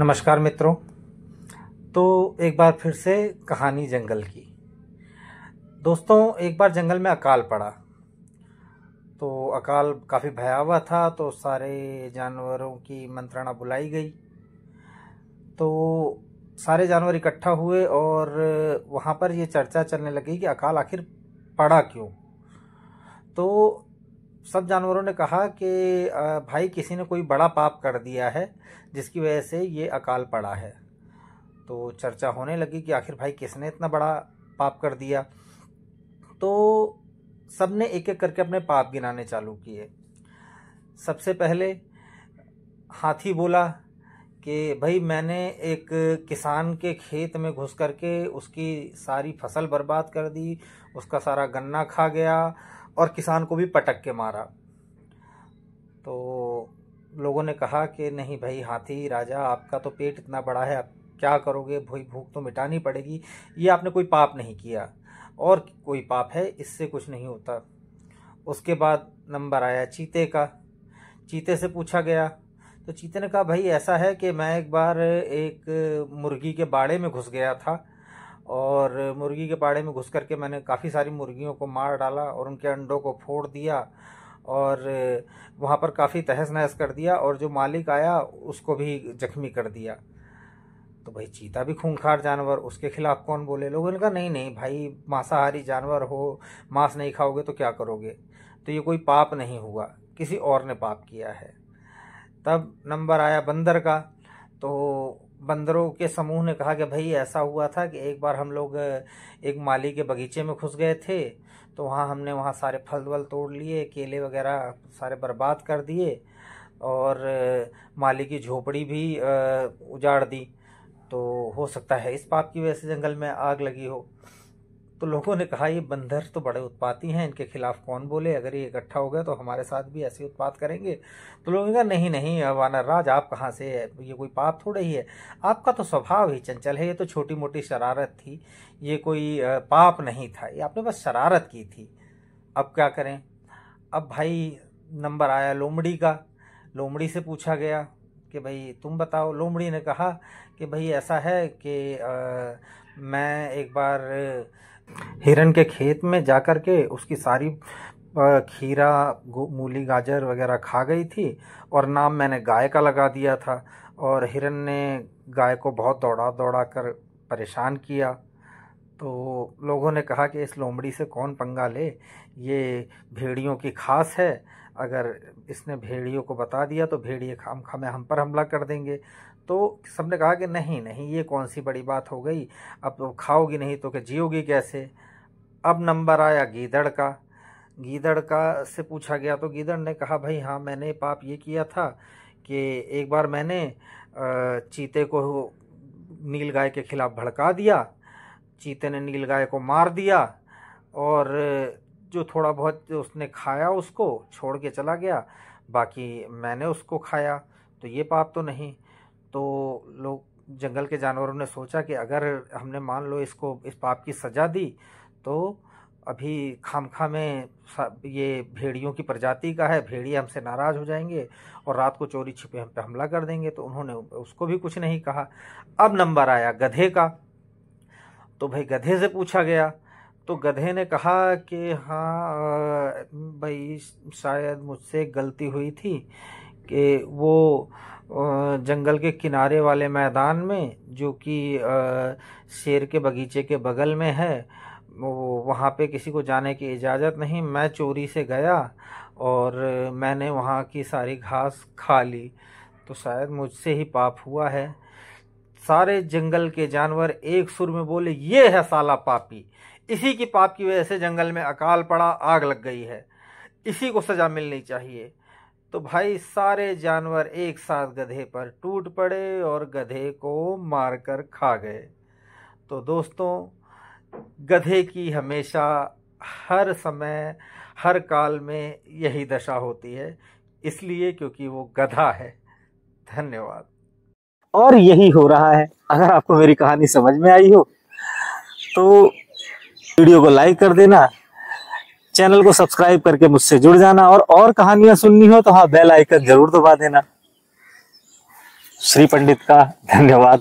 नमस्कार मित्रों। तो एक बार फिर से कहानी जंगल की। दोस्तों, एक बार जंगल में अकाल पड़ा। तो अकाल काफ़ी भयावह था, तो सारे जानवरों की मंत्रणा बुलाई गई। तो सारे जानवर इकट्ठा हुए और वहाँ पर ये चर्चा चलने लगी कि अकाल आखिर पड़ा क्यों। तो सब जानवरों ने कहा कि भाई किसी ने कोई बड़ा पाप कर दिया है जिसकी वजह से ये अकाल पड़ा है। तो चर्चा होने लगी कि आखिर भाई किसने इतना बड़ा पाप कर दिया। तो सब ने एक एक करके अपने पाप गिनाने चालू किए। सबसे पहले हाथी बोला कि भाई मैंने एक किसान के खेत में घुस करके उसकी सारी फसल बर्बाद कर दी, उसका सारा गन्ना खा गया और किसान को भी पटक के मारा। तो लोगों ने कहा कि नहीं भाई हाथी राजा, आपका तो पेट इतना बड़ा है, आप क्या करोगे, भूख तो मिटानी पड़ेगी। ये आपने कोई पाप नहीं किया, और कोई पाप है इससे कुछ नहीं होता। उसके बाद नंबर आया चीते का। चीते से पूछा गया तो चीते ने कहा भाई ऐसा है कि मैं एक बार एक मुर्गी के बाड़े में घुस गया था और मुर्गी के बाड़े में घुस करके मैंने काफ़ी सारी मुर्गियों को मार डाला और उनके अंडों को फोड़ दिया और वहाँ पर काफ़ी तहस नहस कर दिया, और जो मालिक आया उसको भी जख्मी कर दिया। तो भाई चीता भी खूंखार जानवर, उसके खिलाफ कौन बोले। लोगों ने कहा नहीं नहीं भाई, मांसाहारी जानवर हो, मांस नहीं खाओगे तो क्या करोगे, तो ये कोई पाप नहीं हुआ, किसी और ने पाप किया है। तब नंबर आया बंदर का। तो बंदरों के समूह ने कहा कि भाई ऐसा हुआ था कि एक बार हम लोग एक माली के बगीचे में घुस गए थे, तो हमने वहाँ सारे फल वल तोड़ लिए, केले वगैरह सारे बर्बाद कर दिए और माली की झोपड़ी भी उजाड़ दी। तो हो सकता है इस पाप की वजह से जंगल में आग लगी हो। तो लोगों ने कहा ये बंदर तो बड़े उत्पाती हैं, इनके खिलाफ कौन बोले, अगर ये इकट्ठा हो गए तो हमारे साथ भी ऐसे उत्पात करेंगे। तो लोगों ने कहा नहीं नहीं वानर राज, आप कहाँ से, ये कोई पाप थोड़े ही है, आपका तो स्वभाव ही चंचल है, ये तो छोटी मोटी शरारत थी, ये कोई पाप नहीं था, ये आपने बस शरारत की थी। अब क्या करें। अब भाई नंबर आया लोमड़ी का। लोमड़ी से पूछा गया कि भाई तुम बताओ। लोमड़ी ने कहा कि भाई ऐसा है कि मैं एक बार हिरन के खेत में जा कर के उसकी सारी खीरा मूली गाजर वगैरह खा गई थी और नाम मैंने गाय का लगा दिया था, और हिरन ने गाय को बहुत दौड़ा दौड़ा कर परेशान किया। तो लोगों ने कहा कि इस लोमड़ी से कौन पंगा ले, ये भेड़ियों की खास है, अगर इसने भेड़ियों को बता दिया तो भेड़िए हम पर हमला कर देंगे। तो सबने कहा कि नहीं नहीं, ये कौन सी बड़ी बात हो गई, अब तो खाओगी नहीं तो कि जियोगी कैसे। अब नंबर आया गीदड़ का। गीदड़ का से पूछा गया तो गीदड़ ने कहा भाई हाँ, मैंने पाप ये किया था कि एक बार मैंने चीते को नील गाय के खिलाफ भड़का दिया, चीते ने नील गाय को मार दिया और जो थोड़ा बहुत उसने खाया उसको छोड़ के चला गया, बाकी मैंने उसको खाया, तो ये पाप तो नहीं। तो लोग जंगल के जानवरों ने सोचा कि अगर हमने मान लो इसको इस पाप की सज़ा दी तो अभी खामखा में ये भेड़ियों की प्रजाति का है, भेड़िए हमसे नाराज़ हो जाएंगे और रात को चोरी छिपे हम पे हमला कर देंगे। तो उन्होंने उसको भी कुछ नहीं कहा। अब नंबर आया गधे का। तो भाई गधे से पूछा गया तो गधे ने कहा कि हाँ भाई, शायद मुझसे गलती हुई थी कि वो जंगल के किनारे वाले मैदान में जो कि शेर के बगीचे के बगल में है, वहाँ पे किसी को जाने की इजाज़त नहीं, मैं चोरी से गया और मैंने वहाँ की सारी घास खा ली, तो शायद मुझसे ही पाप हुआ है। सारे जंगल के जानवर एक सुर में बोले ये है साला पापी, इसी की पाप की वजह से जंगल में अकाल पड़ा, आग लग गई है, इसी को सज़ा मिलनी चाहिए। तो भाई सारे जानवर एक साथ गधे पर टूट पड़े और गधे को मारकर खा गए। तो दोस्तों, गधे की हमेशा हर समय हर काल में यही दशा होती है, इसलिए क्योंकि वो गधा है। धन्यवाद। और यही हो रहा है। अगर आपको मेरी कहानी समझ में आई हो तो वीडियो को लाइक कर देना, चैनल को सब्सक्राइब करके मुझसे जुड़ जाना, और कहानियां सुननी हो तो हाँ, बेल आइकन जरूर दबा देना। श्री पंडित का धन्यवाद।